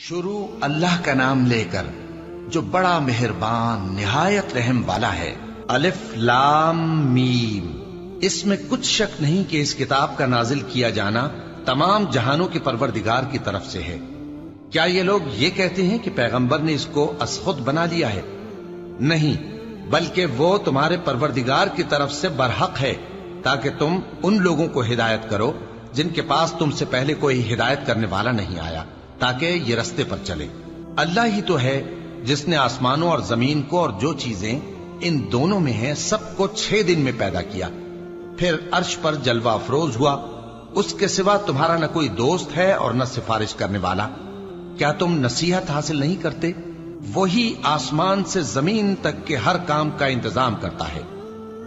شروع اللہ کا نام لے کر جو بڑا مہربان نہایت رحم والا ہے۔ الف لام میم۔ اس میں کچھ شک نہیں کہ اس کتاب کا نازل کیا جانا تمام جہانوں کے پروردگار کی طرف سے ہے۔ کیا یہ لوگ یہ کہتے ہیں کہ پیغمبر نے اس کو از خود بنا لیا ہے؟ نہیں، بلکہ وہ تمہارے پروردگار کی طرف سے برحق ہے، تاکہ تم ان لوگوں کو ہدایت کرو جن کے پاس تم سے پہلے کوئی ہدایت کرنے والا نہیں آیا، تاکہ یہ رستے پر چلے۔ اللہ ہی تو ہے جس نے آسمانوں اور زمین کو اور جو چیزیں ان دونوں میں ہیں سب کو 6 دن میں پیدا کیا، پھر عرش پر جلوہ افروز ہوا۔ اس کے سوا تمہارا نہ کوئی دوست ہے اور نہ سفارش کرنے والا۔ کیا تم نصیحت حاصل نہیں کرتے؟ وہی آسمان سے زمین تک کے ہر کام کا انتظام کرتا ہے،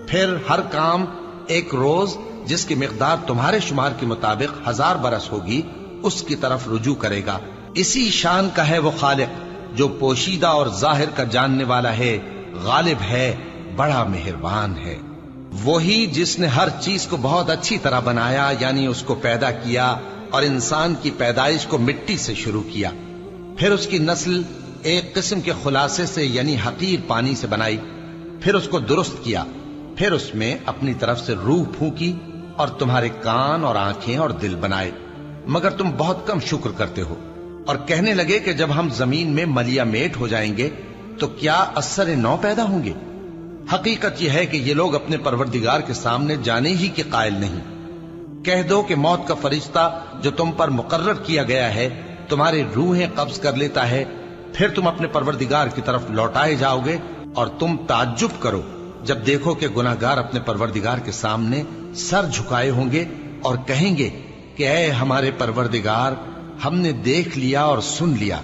پھر ہر کام ایک روز جس کی مقدار تمہارے شمار کے مطابق 1000 برس ہوگی اس کی طرف رجوع کرے گا۔ اسی شان کا ہے وہ خالق جو پوشیدہ اور ظاہر کا جاننے والا ہے، غالب ہے، بڑا مہربان ہے۔ وہی جس نے ہر چیز کو بہت اچھی طرح بنایا، یعنی اس کو پیدا کیا اور انسان کی پیدائش کو مٹی سے شروع کیا، پھر اس کی نسل ایک قسم کے خلاصے سے یعنی حقیر پانی سے بنائی، پھر اس کو درست کیا، پھر اس میں اپنی طرف سے روح پھونکی اور تمہارے کان اور آنکھیں اور دل بنائے، مگر تم بہت کم شکر کرتے ہو۔ اور کہنے لگے کہ جب ہم زمین میں ملیا میٹ ہو جائیں گے تو کیا اثر نو پیدا ہوں گے؟ حقیقت یہ ہے کہ یہ لوگ اپنے پروردگار کے سامنے جانے ہی کے قائل نہیں۔ کہہ دو کہ موت کا فرشتہ جو تم پر مقرر کیا گیا ہے تمہاری روحیں قبض کر لیتا ہے، پھر تم اپنے پروردگار کی طرف لوٹائے جاؤ گے، اور تم تعجب کرو جب دیکھو کہ گناہگار اپنے پروردگار کے سامنے سر جھکائے ہوں گے اور کہیں گے کہ اے ہمارے پروردگار، ہم نے دیکھ لیا اور سن لیا،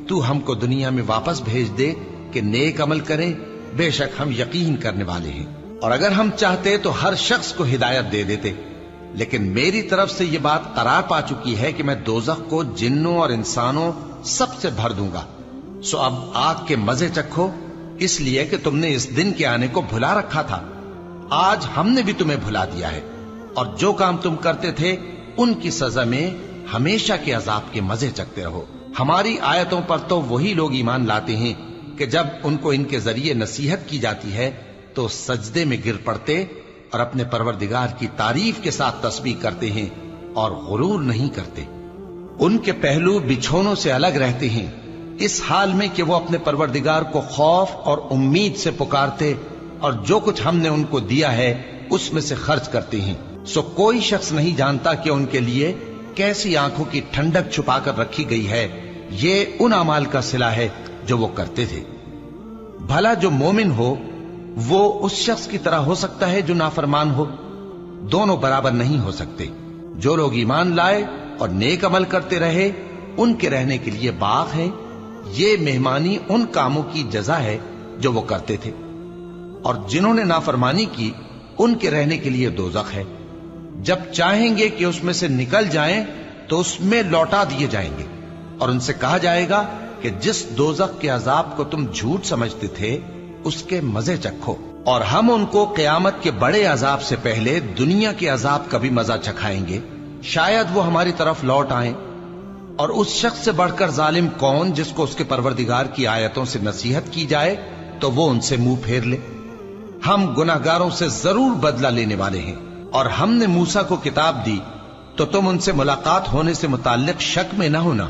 تو ہم کو دنیا میں واپس بھیج دے کہ نیک عمل کریں، بے شک ہم یقین کرنے والے ہیں۔ اور اگر ہم چاہتے تو ہر شخص کو ہدایت دے دیتے، لیکن میری طرف سے یہ بات قرار پا چکی ہے کہ میں دوزخ کو جنوں اور انسانوں سب سے بھر دوں گا، سو اب آگ کے مزے چکھو، اس لیے کہ تم نے اس دن کے آنے کو بھلا رکھا تھا۔ آج ہم نے بھی تمہیں بھلا دیا ہے، اور جو کام تم کرتے تھے ان کی سزا میں ہمیشہ کے عذاب کے مزے چکتے رہو۔ ہماری آیتوں پر تو وہی لوگ ایمان لاتے ہیں کہ جب ان کو ان کے ذریعے نصیحت کی جاتی ہے تو سجدے میں گر پڑتے اور اپنے پروردگار کی تعریف کے ساتھ تسبیح کرتے ہیں اور غرور نہیں کرتے۔ ان کے پہلو بچھونوں سے الگ رہتے ہیں، اس حال میں کہ وہ اپنے پروردگار کو خوف اور امید سے پکارتے اور جو کچھ ہم نے ان کو دیا ہے اس میں سے خرچ کرتے ہیں۔ سو کوئی شخص نہیں جانتا کہ ان کے لیے کیسی آنکھوں کی ٹھنڈک چھپا کر رکھی گئی ہے، یہ ان اعمال کا صلہ ہے جو وہ کرتے تھے۔ بھلا جو مومن ہو وہ اس شخص کی طرح ہو سکتا ہے جو نافرمان ہو؟ دونوں برابر نہیں ہو سکتے۔ جو لوگ ایمان لائے اور نیک عمل کرتے رہے ان کے رہنے کے لیے باغ ہے، یہ مہمانی ان کاموں کی جزا ہے جو وہ کرتے تھے، اور جنہوں نے نافرمانی کی ان کے رہنے کے لیے دوزخ ہے، جب چاہیں گے کہ اس میں سے نکل جائیں تو اس میں لوٹا دیے جائیں گے، اور ان سے کہا جائے گا کہ جس دوزخ کے عذاب کو تم جھوٹ سمجھتے تھے اس کے مزے چکھو، اور ہم ان کو قیامت کے بڑے عذاب سے پہلے دنیا کے عذاب کا بھی مزہ چکھائیں گے، شاید وہ ہماری طرف لوٹ آئیں۔ اور اس شخص سے بڑھ کر ظالم کون جس کو اس کے پروردگار کی آیتوں سے نصیحت کی جائے تو وہ ان سے منہ پھیر لے۔ ہم گناہگاروں سے ضرور بدلہ لینے والے ہیں، اور ہم نے موسیٰ کو کتاب دی تو تم ان سے ملاقات ہونے سے متعلق شک میں نہ ہونا،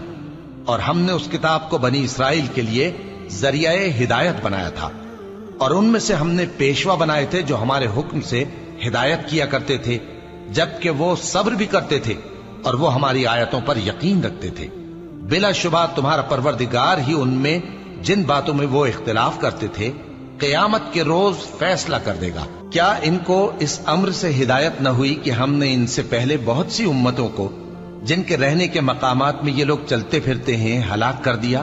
اور ہم نے اس کتاب کو بنی اسرائیل کے لیے ذریعہ ہدایت بنایا تھا، اور ان میں سے ہم نے پیشوا بنائے تھے جو ہمارے حکم سے ہدایت کیا کرتے تھے، جبکہ وہ صبر بھی کرتے تھے اور وہ ہماری آیتوں پر یقین رکھتے تھے۔ بلا شبہ تمہارا پروردگار ہی ان میں جن باتوں میں وہ اختلاف کرتے تھے قیامت کے روز فیصلہ کر دے گا۔ کیا ان کو اس امر سے ہدایت نہ ہوئی کہ ہم نے ان سے پہلے بہت سی امتوں کو جن کے رہنے کے مقامات میں یہ لوگ چلتے پھرتے ہیں ہلاک کر دیا؟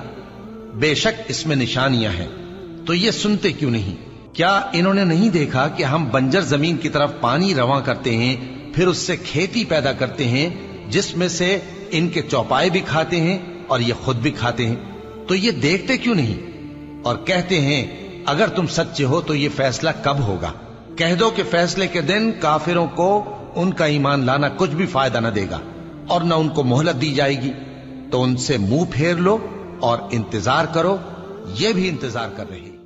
بے شک اس میں نشانیاں ہیں، تو یہ سنتے کیوں نہیں؟ کیا انہوں نے نہیں دیکھا کہ ہم بنجر زمین کی طرف پانی رواں کرتے ہیں، پھر اس سے کھیتی پیدا کرتے ہیں جس میں سے ان کے چوپائے بھی کھاتے ہیں اور یہ خود بھی کھاتے ہیں؟ تو یہ دیکھتے کیوں نہیں؟ اور کہتے ہیں اگر تم سچے ہو تو یہ فیصلہ کب ہوگا؟ کہہ دو کہ فیصلے کے دن کافروں کو ان کا ایمان لانا کچھ بھی فائدہ نہ دے گا اور نہ ان کو مہلت دی جائے گی، تو ان سے منہ پھیر لو اور انتظار کرو، یہ بھی انتظار کر رہی۔